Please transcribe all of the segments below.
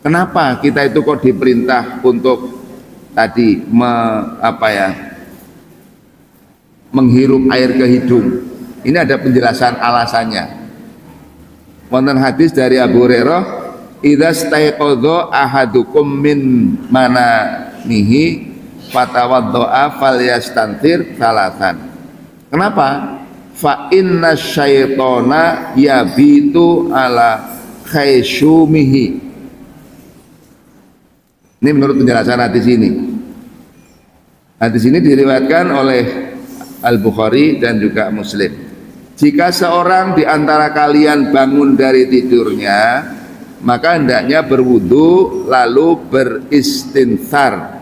Kenapa kita itu kok diperintah untuk tadi menghirup air ke hidung? Ini ada penjelasan alasannya. Wonten hadis dari Abu Hurairah, "Idza staiqadha ahadukum min manamihi fatawaddo'a falyastanthir salatan." Kenapa? Fa inna syaitona yabitu ala khaysyumihi. Ini menurut penjelasan hadis ini. Hadis ini diriwayatkan oleh Al-Bukhari dan juga Muslim. Jika seorang di antara kalian bangun dari tidurnya, maka hendaknya berwudu lalu beristinthar,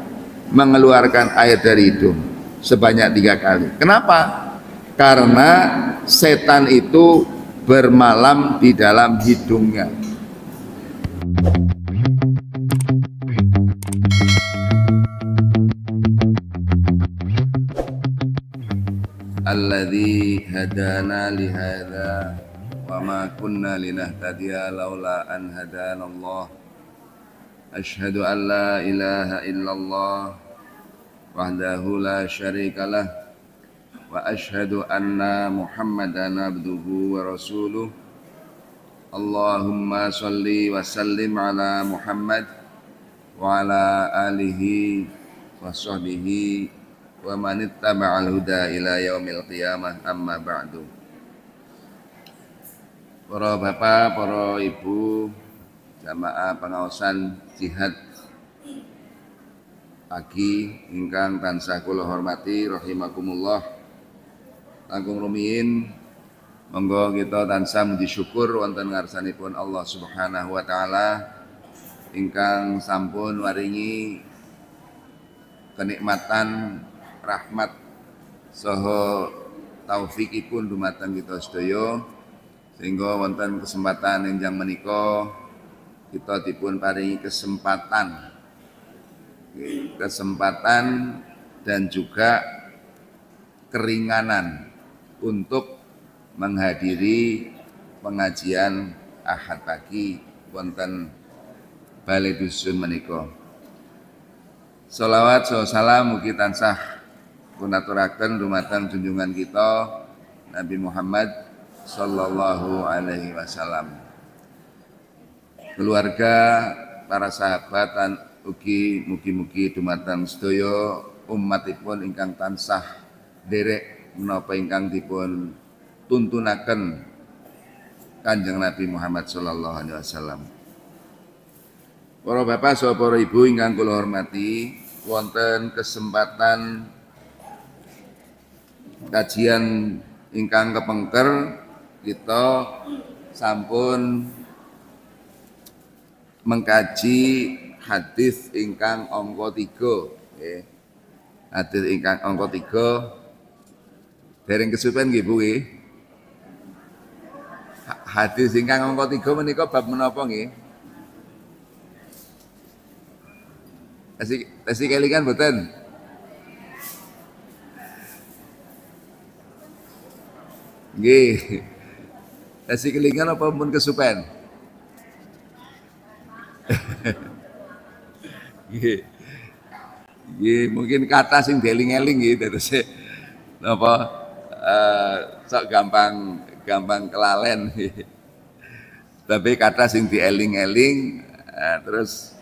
mengeluarkan air dari hidung sebanyak 3 kali. Kenapa? Karena setan itu bermalam di dalam hidungnya. Alladzi hadana li hadza wa ma kunna linahtadiya laula an hadanallah. Asyhadu an la ilaha illallah wahdahu la syarikalah wa asyhadu anna Muhammadan abduhu wa rasuluh. Allahumma shalli wa sallim ala Muhammad wa ala alihi wa sahbihi wa man ittaba'al huda ila yaumil qiyamah, amma ba'du. Para bapak, para ibu, jamaah pengaosan jihad pagi ingkang tansah kula hormati rahimakumullah. Langkung rumiyin monggo kita tansah muji syukur wonten ngarsanipun Allah Subhanahu wa taala ingkang sampun waringi kenikmatan rahmat saha taufikipun dumateng kita sedaya, sehingga wonten kesempatan enjang menika kita dipun paringi kesempatan dan juga keringanan untuk menghadiri pengajian Ahad pagi wonten Balai Dusun menika. Sholawat salam mugi tansah kunaturaken dumateng junjungan kita Nabi Muhammad sallallahu alaihi wasallam, keluarga, para sahabat dan ugi mugi-mugi dumateng sedaya umatipun ingkang tansah derek menapa ingkang dipun tuntunaken Kanjeng Nabi Muhammad sallallahu alaihi wasallam. Para bapak saha para ibu ingkang kula hormati, wonten kesempatan kajian ingkang kepengker kita sampun mengkaji hadis ingkang angka 3 nggih. Hadis ingkang angka 3 dereng kesupen nggih Bu nggih. Hadis ingkang angka 3 menika bab menapa nggih? Tasih kelingan mboten? Nggih. Tasih kelingan apa pun kesupen? Nggih. Nggih, mungkin kata sing dieling-eling nggih terus napa sok gampang kelalen. Tapi kata sing dieling-eling terus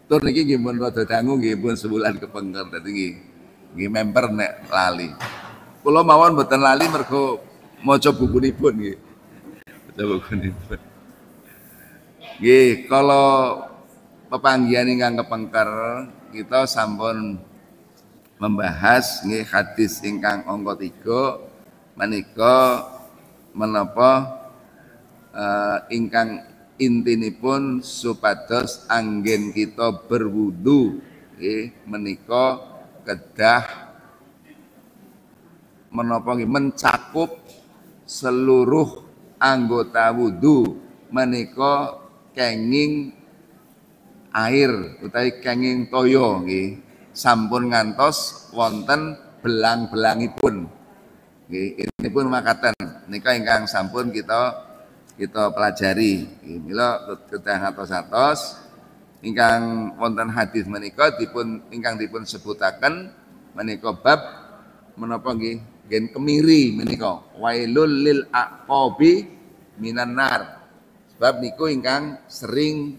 tur niki nggih pun rada dangu nggih pun sebulan kepengker dadi nggih member nek lali. Kula mawon mboten lali mergo maca bukunipun nggih. Maca bukunipun. Nggih, kalau pepanggihan ingkang kepengker kita sampun membahas nggih hadis ingkang angka 3 menika menapa ingkang intinipun supados anggen kita berwudu nggih menika kedah menapa nggih mencakup seluruh anggota wudu menika kenging air utawi kenging toya nggih sampun ngantos wonten belang-belangipun nggih. Ini pun makaten nika ingkang sampun kita kita pelajari. Mila kedah ngatos-atos ingkang wonten hadis menika ingkang dipun sebutaken menika bab menapa nggih gen kemiri menika wailul lil aqabi minan nar. Sebab niku ingkang sering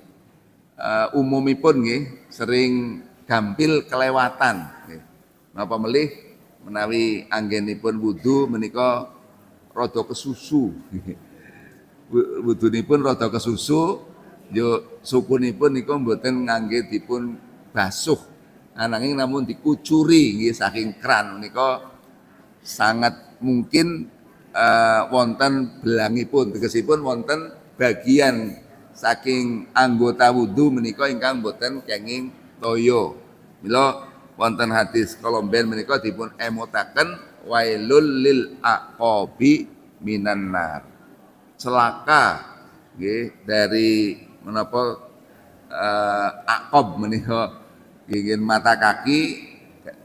umumipun nggih sering gampil kelewatan nggih. Napa melih menawi anggenipun wudu menika rada kesusu. Wudunipun rada kesusu, yo sukunipun niku mboten ngangge dipun basuh, ananging namun dikucuri nggih saking kran menika sangat mungkin wonten belangipun, tegesipun wonten bagian saking anggota wudu menika ingkang mboten kenging toyo. Mila wonten hadis kolomben menika dipun emotaken wailul lil aqabi minan nar. Celaka nggih dari menapa aqab menika nggih mata kaki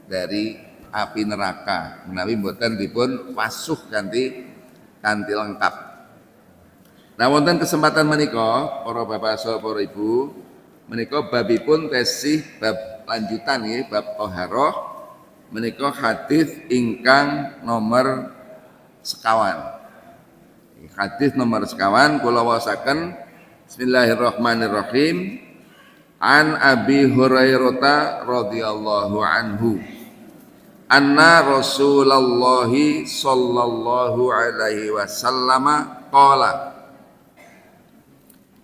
dari api neraka menawi mboten dipun pasuh kanthi lengkap. Nah wonten kesempatan menika para bapak saha para ibu menika babipun tesih bab lanjutan nggih bab thaharah menika hadis ingkang nomor sekawan. Hadis nomor sekawan kula wasaken Bismillahirrahmanirrahim an Abi Hurairah radhiyallahu anhu anna Rasulullah sallallahu alaihi wasallam qala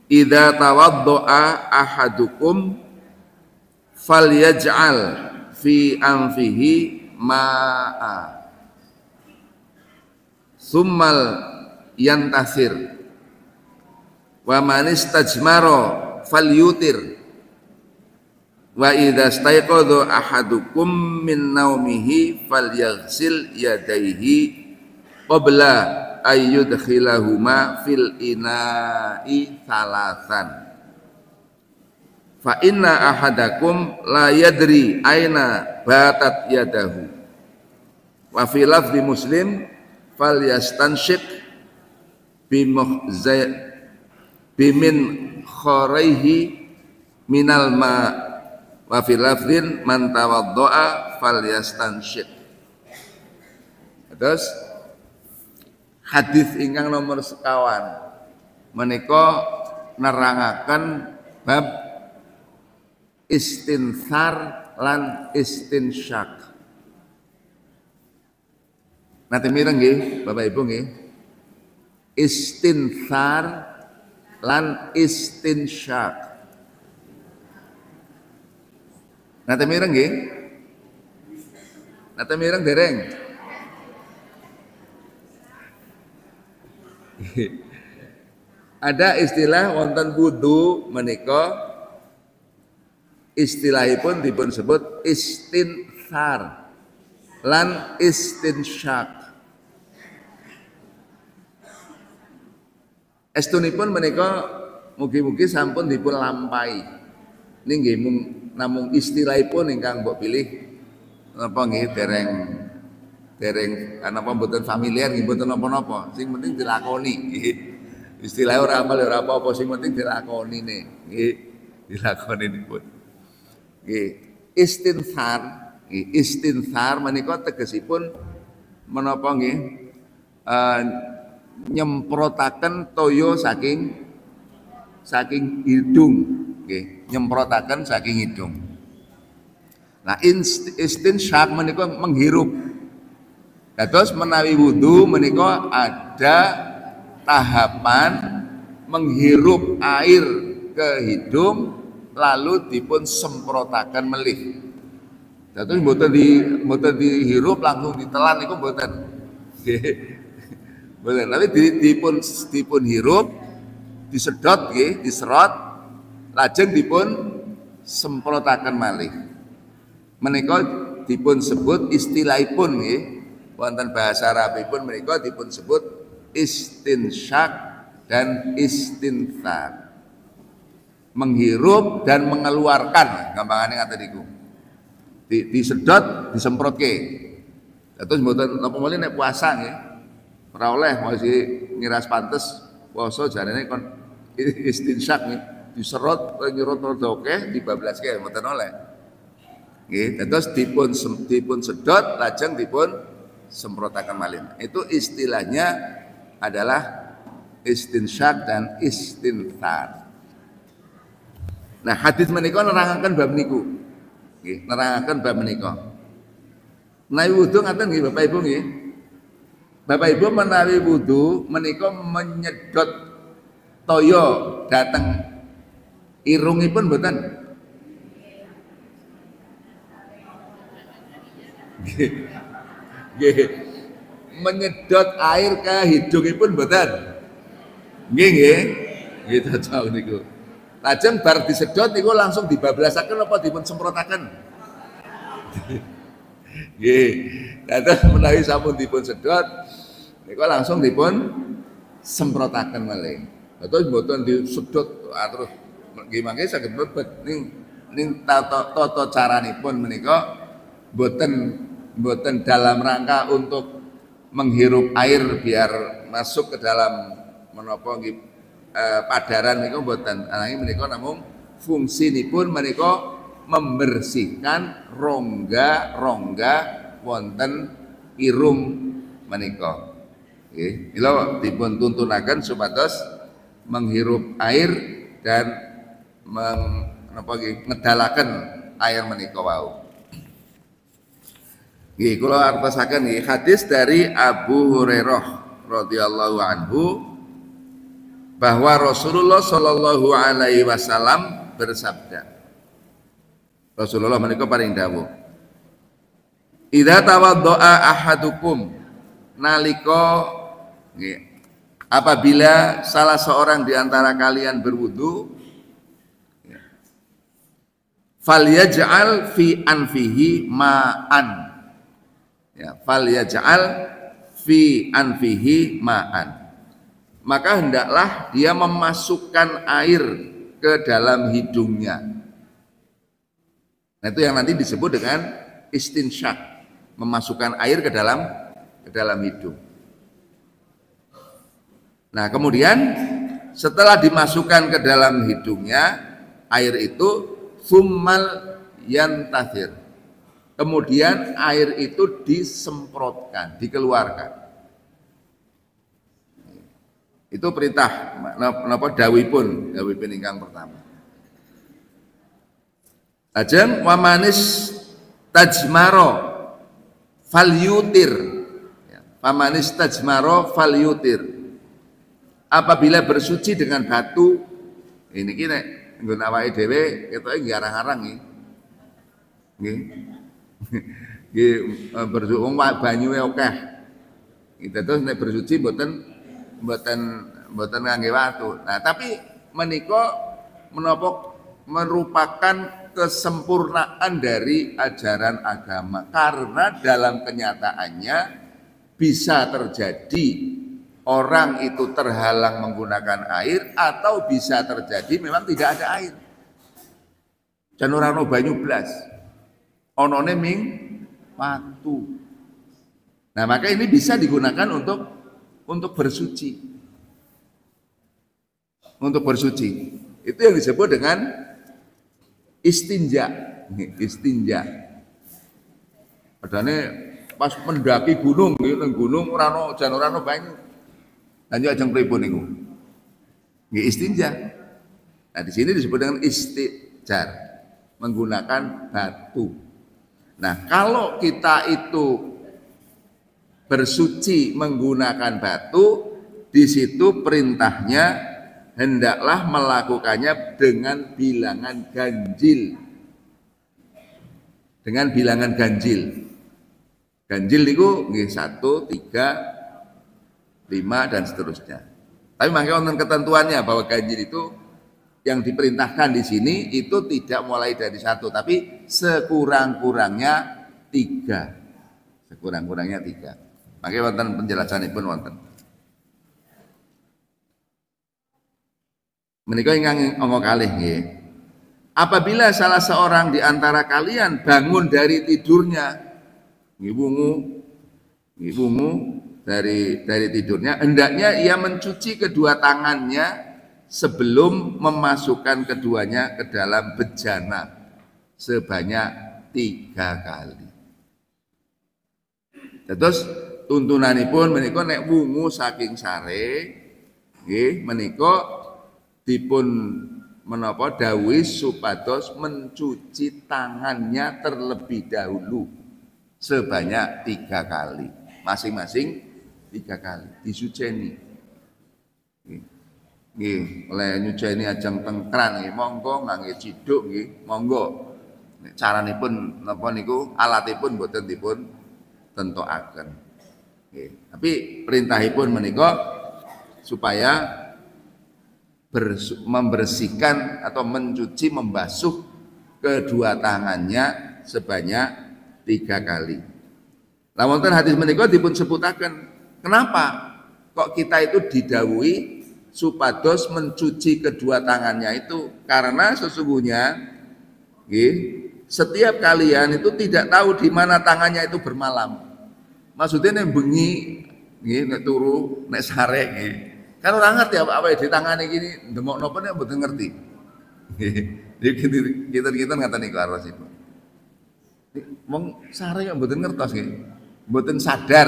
idza tawaddaa ahadukum falyaj'al fi anfihi ma'a summal yantasir wa man istajmara falyutir wa idza staiqadha ahadukum min naumihi falyaghsil yadayhi qabla ayyudkhilahuma fil ina'i thalathan fa inna ahadakum la yadri aina batat yadahu wa fi lafzi Muslim falyastanshik bimin khoraihi minal ma wa fil lafdhin man tawaddoa falyastanshik. Terus hadis ingkang nomor sekawan menika nerangaken bab istinthar lan istinsyak. Nate mireng nggih Bapak Ibu nggih. Istinthar lan istinsyak. Nate mireng nggih? Nate mireng dereng? Ada istilah wonten wudu menika istilahipun dipun sebut istinthar lan istinsyak. Estunipun menika mugi-mugi sampun dipun lampahi. Nggih namung istilahipun ingkang mbok pilih napa nggih dereng napa mboten familiar nggih mboten napa-napa. Sing penting dilakoni nggih. Istilah ora apal ora apa-apa sing penting dilakoni nggih. Dilakoni nipun. Nggih. Istinthar menika tegesipun menapa nggih nyemprotaken toyo saking hidung nggih, nyemprotaken saking hidung. Nah, istinsyak menika menghirup. Dados menawi wudu menika ada tahapan menghirup air ke hidung lalu dipun semprotaken melih. Dados mboten dihirup langsung ditelan niku mboten. Nggih. Mboten, tapi dipun hirup, disedot nggih, diserot, lajeng dipun semprotaken malih. Menika dipun sebut istilahipun nggih, wonten bahasa Arabipun menika dipun sebut istinsyak dan istinthar. Menghirup dan mengeluarkan, gampangane ngaten niku. Disedot, disemprotke. Terus mboten napa malih nek puasa nggih. Ora oleh masih ngiras pantes poso jarene kon istinsyak nih diserot nyerot oke dibablaske mboten oleh. Nggih, terus dipun sedot lajeng dipun semprotaken malih. Itu istilahnya adalah istinsyak dan istinthar. Nah, hadis menika nerangaken bab niku. Nggih, nerangaken bab menika. Menawi wudu ngaten nggih Bapak Ibu nggih. Bapak Ibu menawi wudu menika menyedot toyo dateng irungipun mboten? Nggih. Menyedot air ke hidungipun mboten? Nggih nggih. Nggih cocok niku. Lajeng bar disedot niku langsung dibablasaken apa dipun semprotaken? Nggih. Dados menawi sampun dipun sedot niku langsung dipun semprotaken malih. Terus mboten disedot terus nggih mangke saged mlebet ning tata caranipun menika mboten dalam rangka untuk menghirup air biar masuk ke dalam menapa nggih padaran niku mboten. Ananging menika namung fungsinipun menika membersihkan rongga-rongga wonten irung menika. Nggih, mila dipun tuntunaken supados menghirup air dan ngedalaken air menika wau. Nggih, kula artosaken nggih hadis dari Abu Hurairah radhiyallahu anhu bahwa Rasulullah sallallahu alaihi wasallam bersabda. Rasulullah menika paring dawuh. Idza tawaddaa ahadukum nalika nggih apabila salah seorang di antara kalian berwudu falyaj'al fi anfihi ma'an. Ya, falyaj'al fi anfihi ma'an. Maka hendaklah dia memasukkan air ke dalam hidungnya. Nah, itu yang nanti disebut dengan istinsyak, memasukkan air ke dalam hidung. Nah, kemudian setelah dimasukkan ke dalam hidungnya air itu summal yantathir. Kemudian air itu disemprotkan, dikeluarkan. Itu perintah napa dawuhipun ingkang pertama. Lajeng wa manis tajmaro falyutir. Pamanis tajmaro falyutir. Apabila bersuci dengan batu, ini nek nggo awake dhewe ketoke nggih arang-arang nggih. Nggih. Nggih bersuci wong banyune akeh. Gitu terus nek bersuci mboten ngangge watu. Nah, tapi menika menapa merupakan kesempurnaan dari ajaran agama karena dalam kenyataannya bisa terjadi orang itu terhalang menggunakan air atau bisa terjadi memang tidak ada air. Jan ora ono banyu blas. Onone ming watu. Nah, maka ini bisa digunakan untuk bersuci. Untuk bersuci. Itu yang disebut dengan istinja. Istinja. Padahal pas mendaki gunung, nang gunung ora ono banyu. Lanjut ajeng pripun niku? Nggih istinja. Nah, di sini disebut dengan istijar, menggunakan batu. Nah, kalau kita itu bersuci menggunakan batu, di situ perintahnya hendaklah melakukannya dengan bilangan ganjil. Dengan bilangan ganjil. Ganjil itu nggih 1, 3, 5 dan seterusnya. Tapi makanya wonten ketentuannya bahwa ganjil itu yang diperintahkan di sini itu tidak mulai dari 1, tapi sekurang-kurangnya 3. Sekurang-kurangnya 3. Makanya wonten penjelasanipun wonten. Menika ingkang angka kalih nggih. Apabila salah seorang di antara kalian bangun dari tidurnya, nggih wungu, dari tidurnya, hendaknya ia mencuci kedua tangannya sebelum memasukkan keduanya ke dalam bejana sebanyak 3 kali. Terus tuntunanipun menika nek wungu saking sare nggih menika dipun menapa dawuhi supados mencuci tangannya terlebih dahulu sebanyak 3 kali. Masing-masing 3 kali disuceni. Nggih, oleh nyuceni ajeng tengkran nggih, monggo ngangge ciduk nggih, monggo. Nek caranipun napa niku alatipun boten dipun tentokaken. Nggih, tapi perintahipun menika supaya membersihkan atau mencuci membasuh kedua tangannya sebanyak 3 kali. Lah wonten hadis menika dipun sebutaken, kenapa kok kita itu didhawuhi supados mencuci kedua tangannya itu? Karena sesungguhnya nggih, setiap kalian itu tidak tahu di mana tangannya itu bermalam. Maksudnya nek bengi nggih, nek turu, nek sare nggih. Kan ora ngerti apa di tangane gini ndemok napa nek mboten ngerti. Nggih, kita ngaten niku arosipun. Wong sare kok mboten ngertos nggih. Mboten sadar,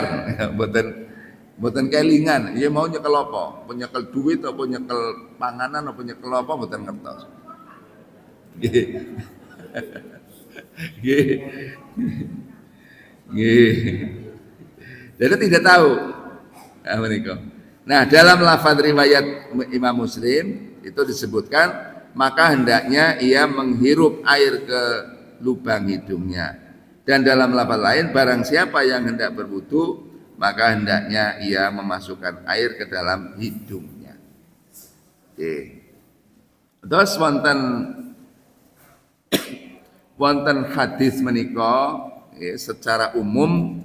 mboten kelingan. Ya mau nyekel apa? Nyekel duit apa nyekel panganan apa nyekel apa mboten ngertos. Nggih. Nggih. Nggih. Jadi tidak tahu. Nah, dalam lafaz riwayat Imam Muslim itu disebutkan, maka hendaknya ia menghirup air ke lubang hidungnya. Dan dalam lafaz lain, barang siapa yang hendak berwudu, maka hendaknya ia memasukkan air ke dalam hidungnya. Oke. Terus wonten hadis menika secara umum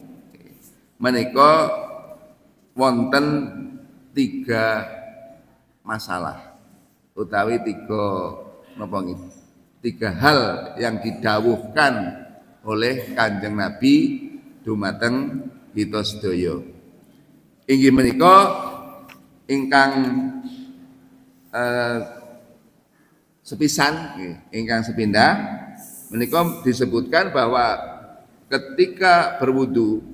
menika wonten 3 masalah utawi 3 napa nggih 3 hal yang didhawuhkan oleh Kanjeng Nabi dumateng kita sedaya. Inggih menika ingkang sepisan ingkang sepindah menika disebutkan bahwa ketika berwudu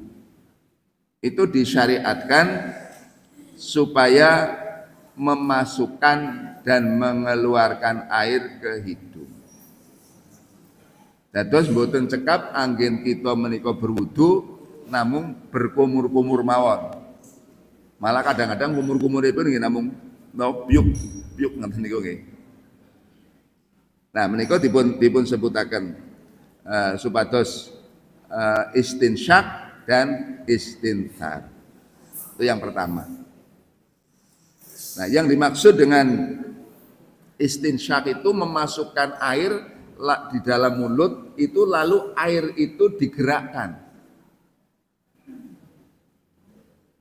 itu disyariatkan supaya memasukkan dan mengeluarkan air ke hidung. Dados mboten cekap anggen kita menika berwudu namung berkumur-kumur mawon. Malah kadang-kadang kumur-kumuripun nggih namung piuk ngoten niku nggih. Nah, menika dipun sebutaken supados istinsyak dan istinthar. Itu yang pertama. Nah, yang dimaksud dengan istinsyak itu memasukkan air di dalam mulut itu lalu air itu digerakkan.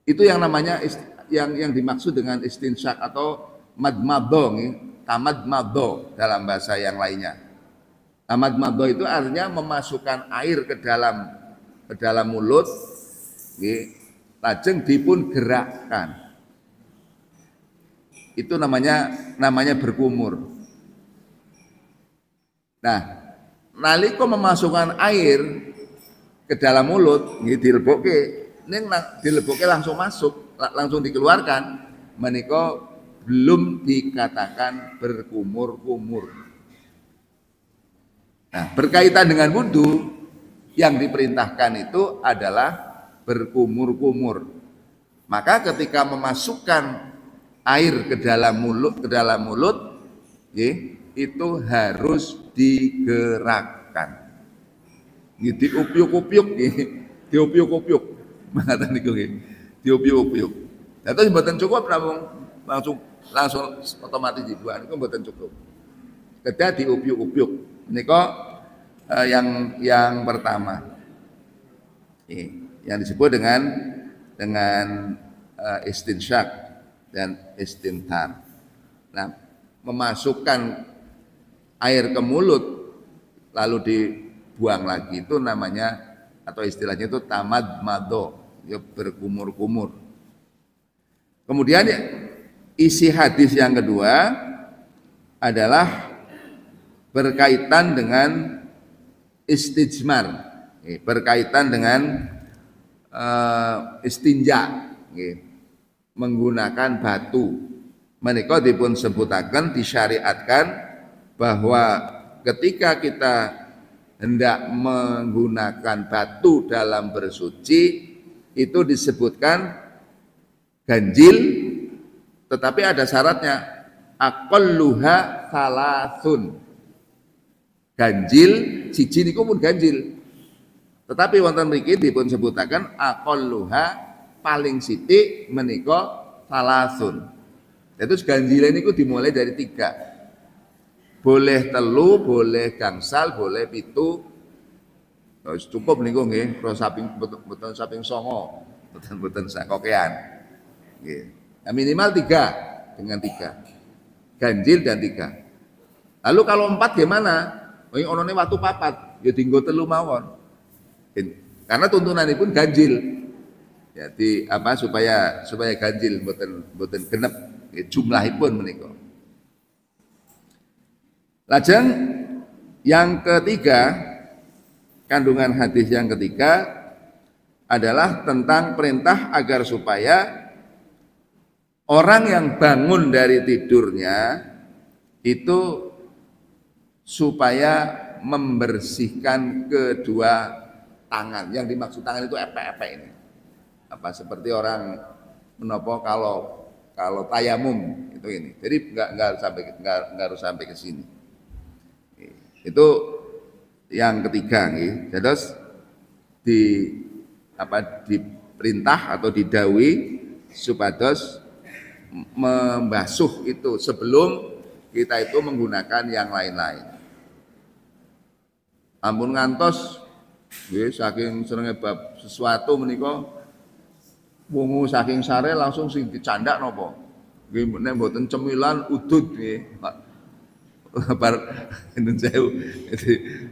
Itu yang namanya yang dimaksud dengan istinsyak atau madmadho, tamadmadho dalam bahasa yang lainnya. Tamadmadho itu artinya memasukkan air ke dalam mulut, lajeng dipun gerakkan. Itu namanya berkumur. Nah, nalika memasukkan air ke dalam mulut, dilebokke langsung masuk, langsung dikeluarkan, menika belum dikatakan berkumur-kumur. Nah, berkaitan dengan wudu, yang diperintahkan itu adalah berkumur-kumur. Maka ketika memasukkan air ke dalam mulut, itu harus digerakkan. Diupiuk-upiuk, diupiuk-upiuk. Mangatan niku nggih. Diupiuk-upiuk. Dados mboten cukup langsung otomatis dibuang, itu mboten cukup. Kedah diupiuk-upiuk. Menika yang pertama. Yang disebut dengan istinsyak dan istinthar. Nah, memasukkan air ke mulut lalu dibuang lagi itu namanya atau istilahnya itu tamadmadho, ya berkumur-kumur. Kemudian isi hadis yang kedua adalah berkaitan dengan istijmar, berkaitan dengan istinja, menggunakan batu. Menika dipun sebutaken disyariatkan bahwa ketika kita hendak menggunakan batu dalam bersuci itu disebutkan ganjil, tetapi ada syaratnya, aqalluha salasun. Ganjil siji niku pun ganjil, tetapi wonten mriki dipun sebutaken aqalluha paling sithik menika salasun. Itu ganjil niku dimulai dari 3. Boleh telu, boleh gangsal, boleh pitu. Cukup niku nggih, boten samping 9, boten sakokean. Nggih. Nah, minimal 3, dengan 3. Ganjil dan 3. Lalu kalau 4 gimana? Wong onone watu 4, ya dienggo 3 mawon. Karena tuntunanipun ganjil. Jadi supaya ganjil boten genep jumlahipun menika. Lajeng yang ketiga, kandungan hadis yang ketiga adalah tentang perintah agar supaya orang yang bangun dari tidurnya itu supaya membersihkan kedua tangan. Yang dimaksud tangan itu epek-epek ini. Seperti orang menopo kalau tayamum itu ini. Jadi enggak harus sampai ke sini. Itu yang ketiga nggih. Terus diperintah atau didhawuhi supados membasuh itu sebelum kita itu menggunakan yang lain-lain. Ampun ngantos nggih saking senenge bab sesuatu menika wungu saking sare langsung sing dicandak napa? Nggih nek mboten cemilan udud nggih. Bar enten sewu.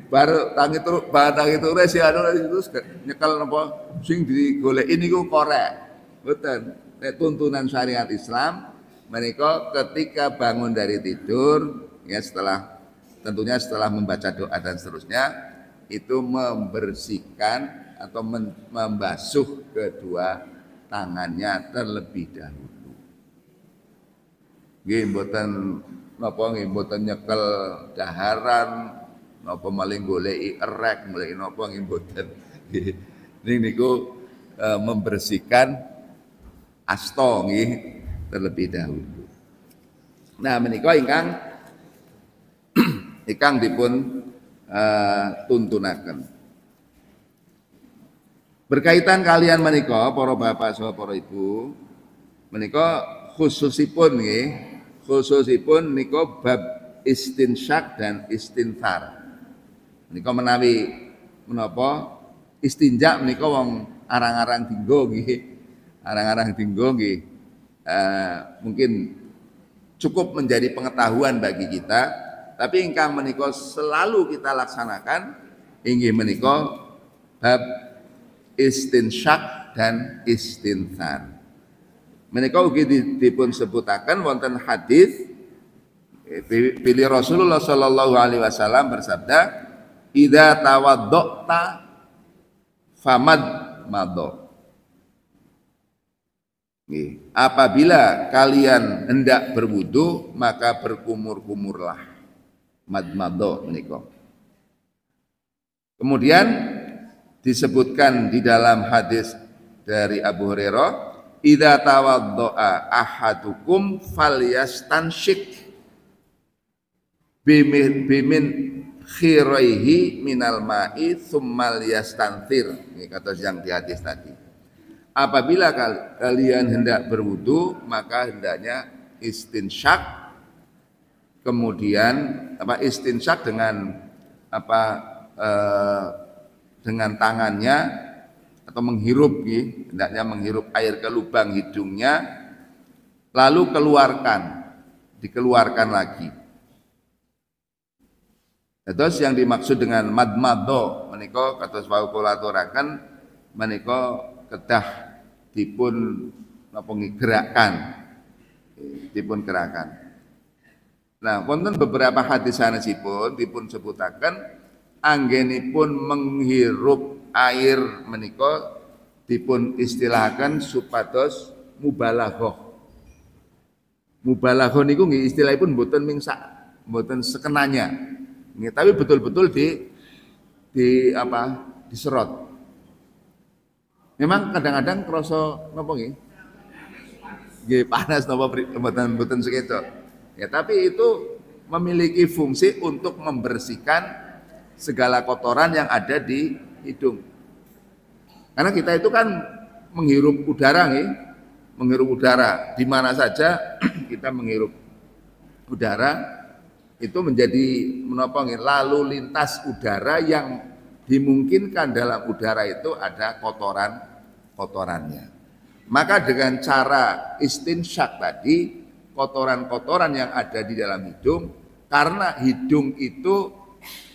Bar tangi turu si terus nyekel napa sing digoleki niku korek. Mboten. Nek tuntunan syariat Islam menika ketika bangun dari tidur ya tentunya setelah membaca doa dan seterusnya itu membersihkan atau membasuh kedua tangannya terlebih dahulu. Nggih mboten nyekel daharan napa maling goleki erek goleki napa nggih mboten. Niku membersihkan asta nggih terlebih dahulu. Nah menika ingkang dipun tuntunaken. Berkaitan kalian menika para bapak saha para ibu, menika khususipun nika bab istinsyak dan istinthar. Menika menawi menapa istinja menika wong arang-arang dinggo nggih. Arang-arang dinggo nggih mungkin cukup menjadi pengetahuan bagi kita, tapi ingkang menika selalu kita laksanakan inggih menika bab istinsyak dan istinthar. Menika ugi dipun sebutaken wonten hadis pilih Rasulullah sallallahu alaihi wasallam bersabda, "Idza tawadda'ta famad madha." Apabila kalian hendak berwudu maka berkumur-kumurlah. Madmadha menika. Kemudian disebutkan di dalam hadis dari Abu Hurairah, idza tawaddaa ahadukum falyastanshik bimin khiraihi minal ma'i tsumma yastanthir. Ini kata yang di hadis tadi. Apabila kalian hendak berwudu maka hendaknya istinsyak, kemudian istinsyak dengan dengan tangannya atau menghirup, hendaknya menghirup air ke lubang hidungnya, lalu dikeluarkan lagi. Terus yang dimaksud dengan madmadho menika kados wau kula aturaken menika kedah dipun napa gerakan dipun gerakan. Nah, wonten beberapa hadis sanesipun dipun sebutaken anggenipun menghirup air menika dipun istilahaken supados mubalaghah. Mubalaghah niku nggih istilahipun mboten mingsak, mboten sekenanya. Nggih, tapi betul-betul diserot. Memang kadang-kadang krasa napa nggih? Nggih panas napa mboten seketok. Ya, tapi itu memiliki fungsi untuk membersihkan segala kotoran yang ada di hidung. Karena kita itu kan menghirup udara nggih, menghirup udara di mana saja kita menghirup udara itu menjadi menapa nggih lalu lintas udara yang dimungkinkan dalam udara itu ada kotorannya. Maka dengan cara istinsyak tadi, kotoran-kotoran yang ada di dalam hidung, karena hidung itu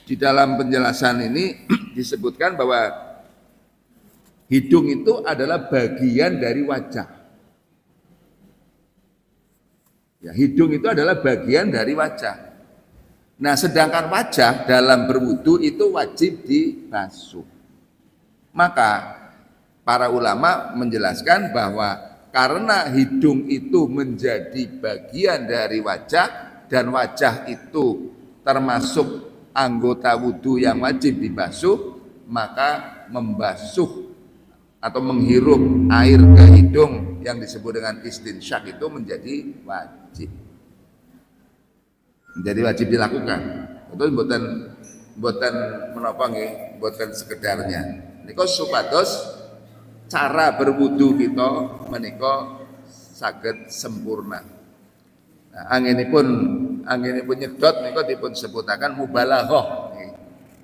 di dalam penjelasan ini disebutkan bahwa hidung itu adalah bagian dari wajah. Ya, hidung itu adalah bagian dari wajah. Nah, sedangkan wajah dalam berwudu itu wajib dibasuh. Maka para ulama menjelaskan bahwa karena hidung itu menjadi bagian dari wajah dan wajah itu termasuk anggota wudu yang wajib dibasuh, maka membasuh atau menghirup air ke hidung yang disebut dengan istinsyak itu menjadi wajib. Menjadi wajib dilakukan. Itu mboten menapa nggih, mboten sekedarnya. Nika supados cara berwudu kita menika saged sempurna. Nah, anginipun nyedot menika dipun sebutaken mubalaghah.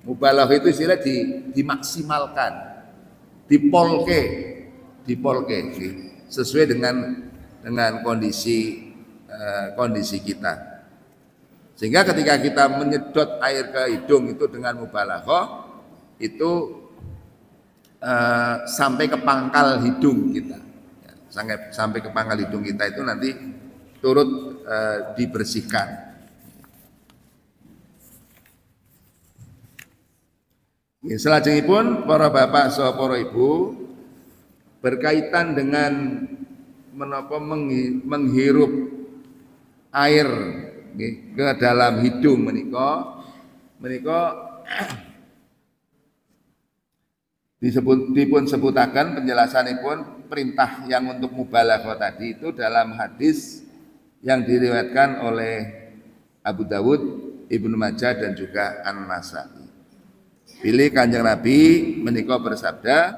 Mubalaghah itu istilah dimaksimalkan, dipolke sesuai dengan kondisi kita. Sehingga ketika kita menyedot air ke hidung itu dengan mubalaghah itu sampai ke pangkal hidung kita, ya, sampai ke pangkal hidung kita itu nanti turut dibersihkan. Ya, selajengipun para bapak saha para ibu berkaitan dengan menapa menghirup air ke dalam hidung menika dipun sebutaken penjelasanipun perintah yang untuk mubalaghah tadi itu dalam hadis yang diriwayatkan oleh Abu Dawud, Ibnu Majah dan juga An-Nasa'i. Pilih Kanjeng Nabi menika bersabda,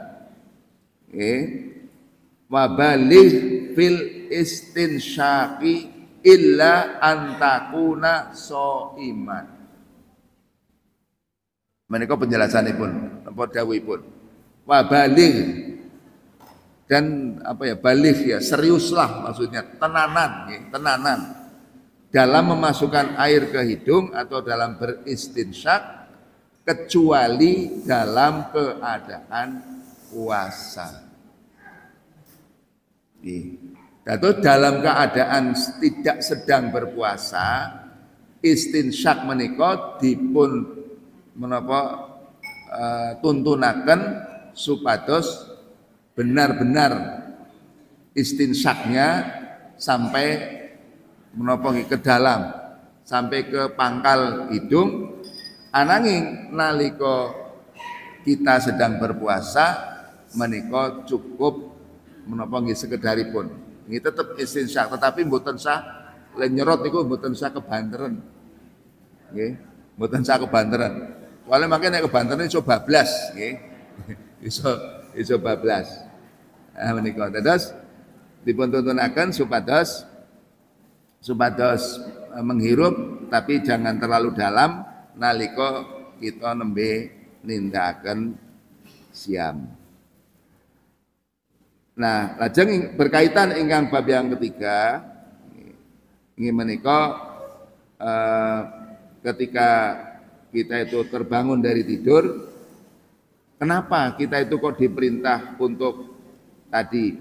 wa baligh fil istinsyaqi illa antakuna soiman. Menika penjelasanipun, napa dawuhipun. Wa baligh dan baligh ya, seriuslah maksudnya, tenanan dalam memasukkan air ke hidung atau dalam beristinsyak kecuali dalam keadaan puasa. Atau dalam keadaan tidak sedang berpuasa, istinsyak menika dipun menapa tuntunaken supados benar-benar istinsyaknya sampai menapa ke dalam, sampai ke pangkal hidung. Ananging nalika kita sedang berpuasa menika cukup menapa nggih sekedaripun. Nggih tetep istinsyak, tetapi mboten sah len nyerot niku mboten sah kebanteran. Nggih, mboten sah kebanteran. Soale mangke nek kebanteran iso bablas nggih. Iso bablas. Menika dados dipun tuntunaken supados menghirup tapi jangan terlalu dalam nalika kita nembe nindakaken siam. Nah, lajeng berkaitan ingkang bab yang ketiga, ini menika ketika kita itu terbangun dari tidur, kenapa kita itu kok diperintah untuk tadi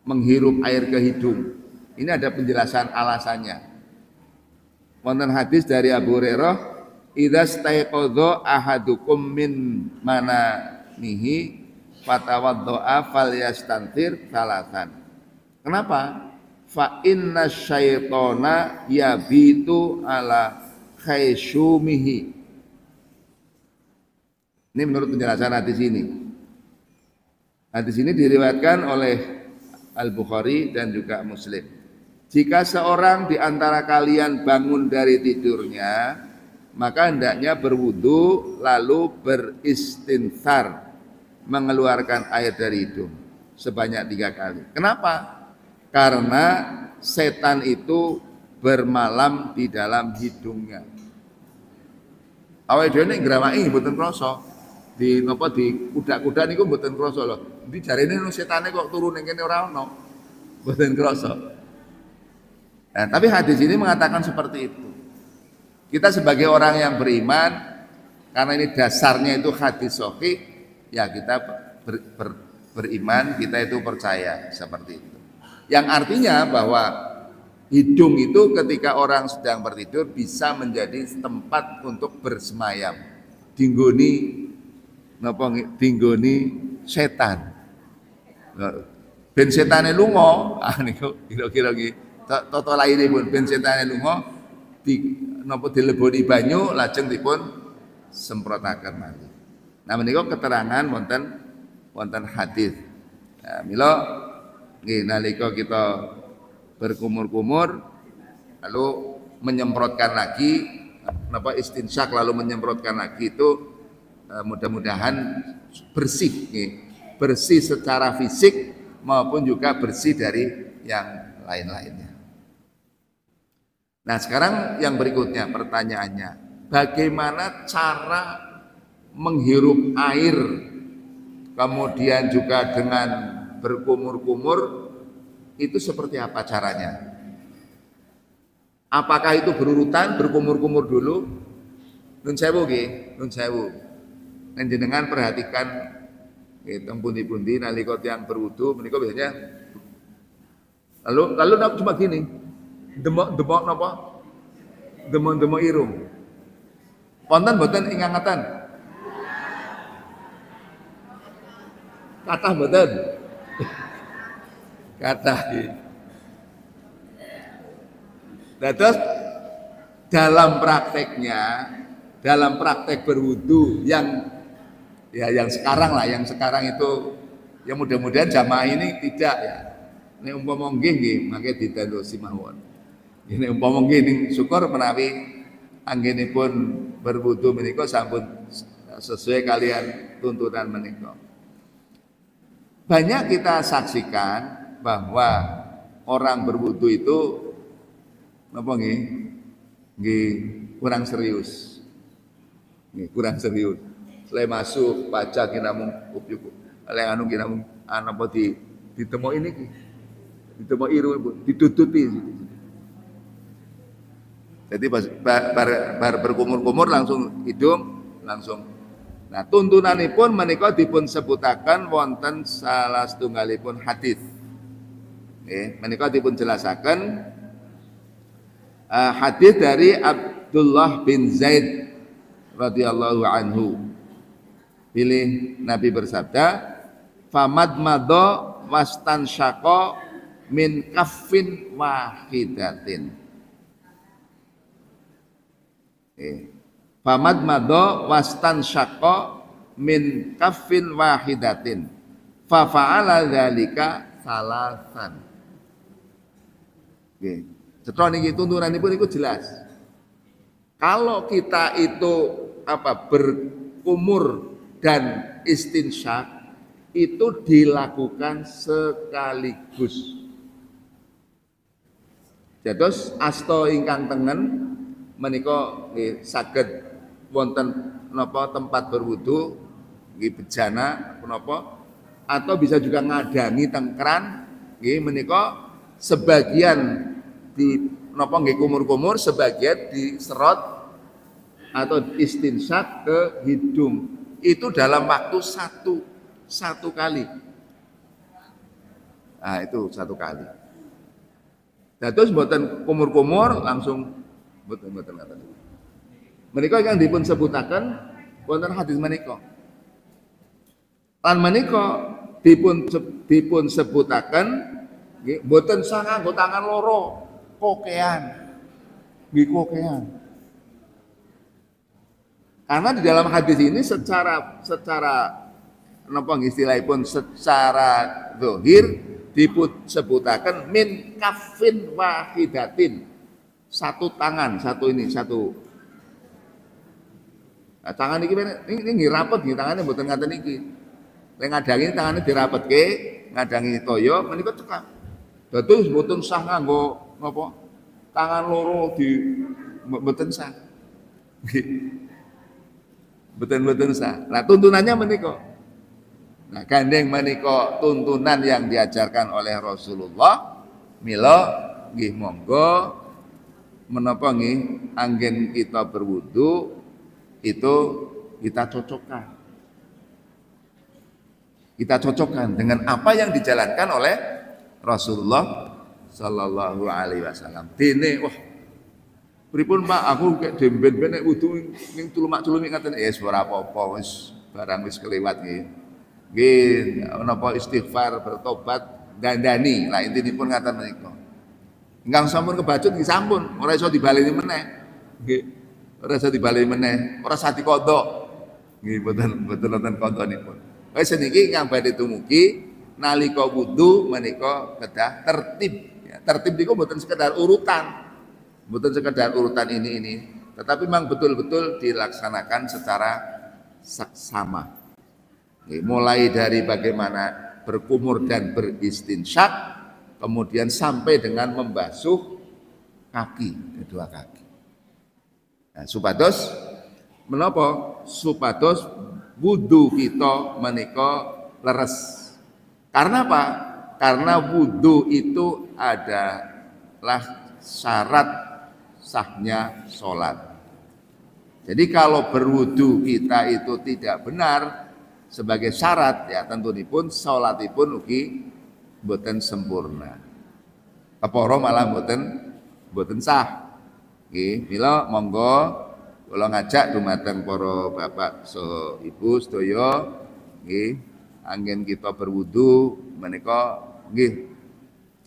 menghirup air ke hidung. Ini ada penjelasan alasannya. Wonten hadis dari Abu Hurairah, idza staiqadha ahadukum min manamihi fatawaddo'a falyastanthir salatan. Kenapa? Fa inna syaitona yabitu ala khaysyumihi. Ini menurut penjelasan hadis ini. Hadis ini diriwayatkan oleh Al-Bukhari dan juga Muslim. Jika seorang di antara kalian bangun dari tidurnya, maka hendaknya berwudu lalu beristinsar, mengeluarkan air dari hidung sebanyak 3 kali. Kenapa? Karena setan itu bermalam di dalam hidungnya. Awake dhewe nek ngrawaki mboten krasa. Di napa di kuda-kuda niku mboten krasa lho. Ndi jarene setane kok turu ning kene ora ono. Mboten krasa. Nah, tapi hadis ini mengatakan seperti itu. Kita sebagai orang yang beriman, karena ini dasarnya itu hadis sahih, ya kita beriman, kita itu percaya seperti itu. Yang artinya bahwa hidung itu ketika orang sedang bertidur bisa menjadi tempat untuk bersemayam, dinggoni setan. Ben setane lunga, niku kira-kira nggih. Toto lainipun ben setane lunga dileboni banyu lajeng dipun semprotaken malih. Nah menika keterangan wonten hadis. Nah, mila nggih nalika kita berkumur-kumur lalu menyemprotkan lagi istinsyak lalu menyemprotkan lagi itu mudah-mudahan bersih nggih. Bersih secara fisik maupun juga bersih dari yang lain-lainnya. Nah sekarang yang berikutnya pertanyaannya, bagaimana cara menghirup air kemudian juga dengan berkumur-kumur itu seperti apa caranya? Apakah itu berurutan berkumur-kumur dulu? Nun sewu nggih, nun sewu. Njenengan perhatikan teng pundi-pundi nalika tiyang berwudu menika biasanya lalu cuma gini. Demok napa? Demok irung. Wonten mboten ing angatan? Kathah mboten? Kathah. Nah, terus dalam prakteknya, dalam praktek berwudu yang sekarang lah, yang sekarang itu ya mudah-mudahan jamaah ini tidak ya. Nek umpama nggih mangke didandosi mawon. Ini umpama nggih syukur menawi anggenipun berwudu menika sampun sesuai kalian tuntunan menika. Banyak kita saksikan bahwa orang berwudu itu napa nggih kurang serius. Nggih kurang serius. Selain masuk baca ki namung cukup. Lek anu ki namung apa ditemok ini ki. Ditemok iru ditutupi. Jadi bar berkumur-kumur langsung hidung langsung. Nah, tuntunanipun menika dipun sebutaken wonten salah setunggalipun hadis. Nggih, menika dipun jelasaken hadis dari Abdullah bin Zaid radhiyallahu anhu. Pilih Nabi bersabda, "Famad madha wastansyaqa min kaffin wahidatin." Famad madha wastansyaqa min kaffin wahidatin. Fa fa'ala dzalika salasan. Nggih. Cetha niki tuntunanipun iku jelas. Kalau kita itu berkumur dan istinsyak itu dilakukan sekaligus. Dados asta ingkang tengen menika nggih saged wonten napa tempat berwudu nggih bejana menapa atau bisa juga ngadangi tengkran nggih menika sebagian di napa nggih kumur-kumur sebagian diserot atau istinsyak ke hidung itu dalam waktu satu kali. Nah, itu satu kali. Dados mboten kumur-kumur langsung mboten ngaten. Menika ingkang dipun sebutaken wonten hadis menika. Lan menika dipun sebutaken nggih mboten sah nganggo tangan loro, kokean. Nggih kokean. Karena di dalam hadis ini secara napa istilahipun secara zahir disebutaken min kafin wahidatin, satu tangan, satu. Nah, tangan iki ini rapet nggih tangane mboten ngaten iki. Lek ngadangi tangane dirapetke, ngadangi toya menika cekak. Dados mboten sah nganggo napa? Tangan loro di mboten sah. Mboten sah. Nah, tuntunannya menika. Nah, gandeng menika tuntunan yang diajarkan oleh Rasulullah. Mila nggih monggo menapa nggih anggen kita berwudu itu kita cocokkan dengan apa yang dijalankan oleh Rasulullah sallallahu alaihi wasallam. Dene wah pripun Pak aku kek demben-ben nek wudu ning tulumak-tulumik ngaten ora apa-apa wis barang wis kelewat nggih. Nggih menapa istighfar bertobat dandani lah intinipun ngaten menika. Ingkang sampun kebacut nggih sampun ora iso dibaleni meneh. Nggih. Ora iso dibaleni meneh, ora sah dikodhok. Nggih mboten wonten kodhonipun. Wis niki ingkang badhe tumugi nalika wudu menika kedah tertib. Ya, tertib niku mboten sekedar urutan. Mboten sekedar urutan ini, tetapi memang betul-betul dilaksanakan secara saksama. Mulai dari bagaimana berkumur dan beristinsyak, kemudian sampai dengan membasuh kaki, kedua kaki. Nah, supados menapa? Supados wudu kita menika leres. Karena apa? Karena wudu itu adalah syarat sahnya sholat. Jadi kalau berwudu kita itu tidak benar sebagai syarat, ya tentunipun sholatipun ugi boten sempurna. Keporo malah boten sah. Nggih, mila monggo kula ngajak dumateng para bapak so ibu sedaya nggih anggen kita berwudu menika nggih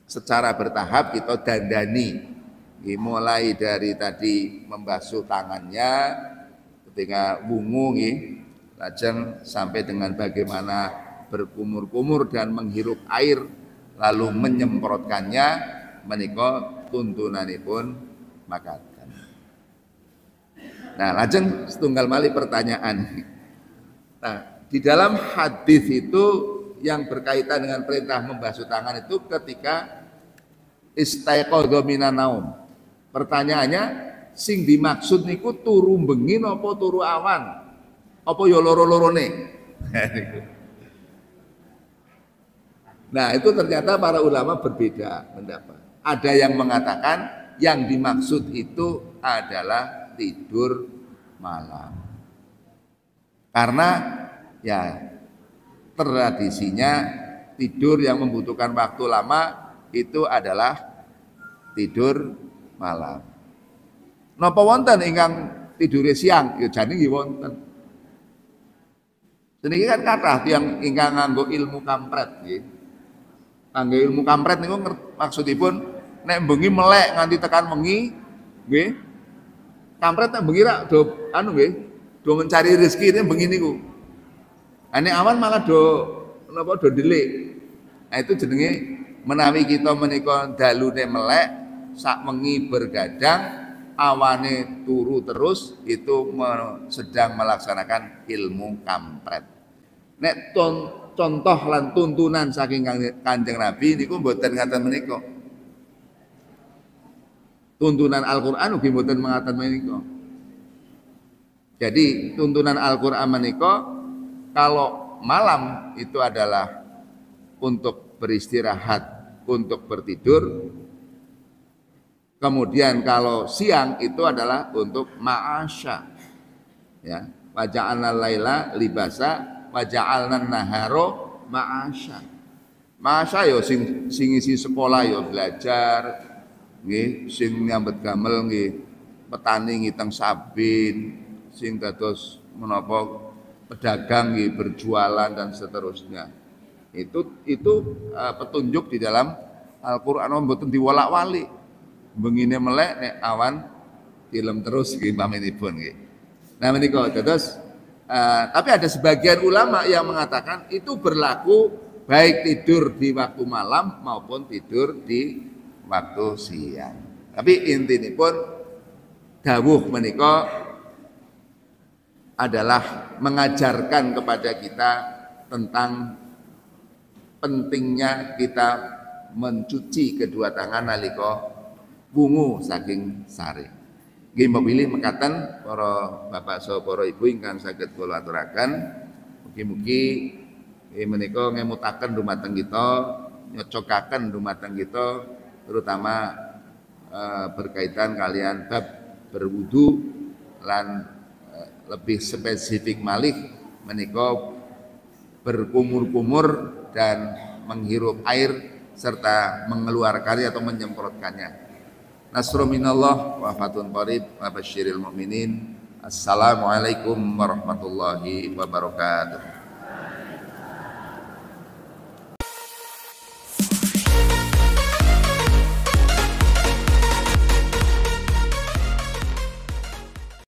secara bertahap kita dandani. Mulai dari tadi membasuh tangannya ketika wungu lajeng sampai dengan bagaimana berkumur-kumur dan menghirup air lalu menyemprotkannya menika tuntunanipun makaten. Nah, lajeng setunggal malih pertanyaan. Nah, di dalam hadis itu yang berkaitan dengan perintah membasuh tangan itu ketika istaiqadha minan naum. Pertanyaannya, sing dimaksud niku turu bengi napa turu awan? Apa ya loro-lorone? Nah, itu ternyata para ulama berbeda pendapat. Ada yang mengatakan yang dimaksud itu adalah tidur malam. Karena ya tradisinya tidur yang membutuhkan waktu lama itu adalah tidur malam. Napa wonten ingkang tidure siang? Ya jane nggih wonten. Seniki kan kathah tiyang ingkang nganggo ilmu kampret nggih. Nganggo ilmu kampret niku maksudipun nek bengi melek nganti tekan wengi nggih. Kampret nek bengi rak do anu nggih, do mencari rezeki ini bengi niku. Ane awan malah do napa do delik. Nah itu jenenge menawi kita menika dalune melek sak wengi bergadang awane turu terus itu sedang melaksanakan ilmu kampret. Nek contoh lan tuntunan saking Kanjeng Nabi niku mboten ngaten menika. Tuntunan Al-Qur'an ugi mboten mengaten menika. Jadi tuntunan Al-Qur'an menika kalau malam itu adalah untuk beristirahat, untuk bertidur. Kemudian kalau siang itu adalah untuk ma'asya. Ya, wa ja'alna laila libasa wa ja'alna naharo ma'asya. Masa yo sing isi sekolah yo belajar nggih, sing nyambet gamel nggih petani ngiteng sabin, sing dados menapa pedagang nggih berjualan dan seterusnya. Itu petunjuk di dalam Al-Qur'an mboten diwolak-walik. Bengine melek nek awan film terus nggih paminipun nggih. Nah menika terus tapi ada sebagian ulama yang mengatakan itu berlaku baik tidur di waktu malam maupun tidur di waktu siang. Tapi intinipun dawuh menika adalah mengajarkan kepada kita tentang pentingnya kita mencuci kedua tangan nalika wungu saking sare. Nggih mapilih mekaten para bapak saha para ibu ingkang saged kula aturaken, mugi-mugi menika ngemutaken dumateng kita, nyocokaken dumateng kita terutama berkaitan kalian bab berwudu lan lebih spesifik malih menika berkumur-kumur dan menghirup air serta mengeluarkannya atau menyemprotkannya. Nasrul minallah wa fatun qarib wa basyiril mu'minin. Assalamualaikum warahmatullahi wabarakatuh.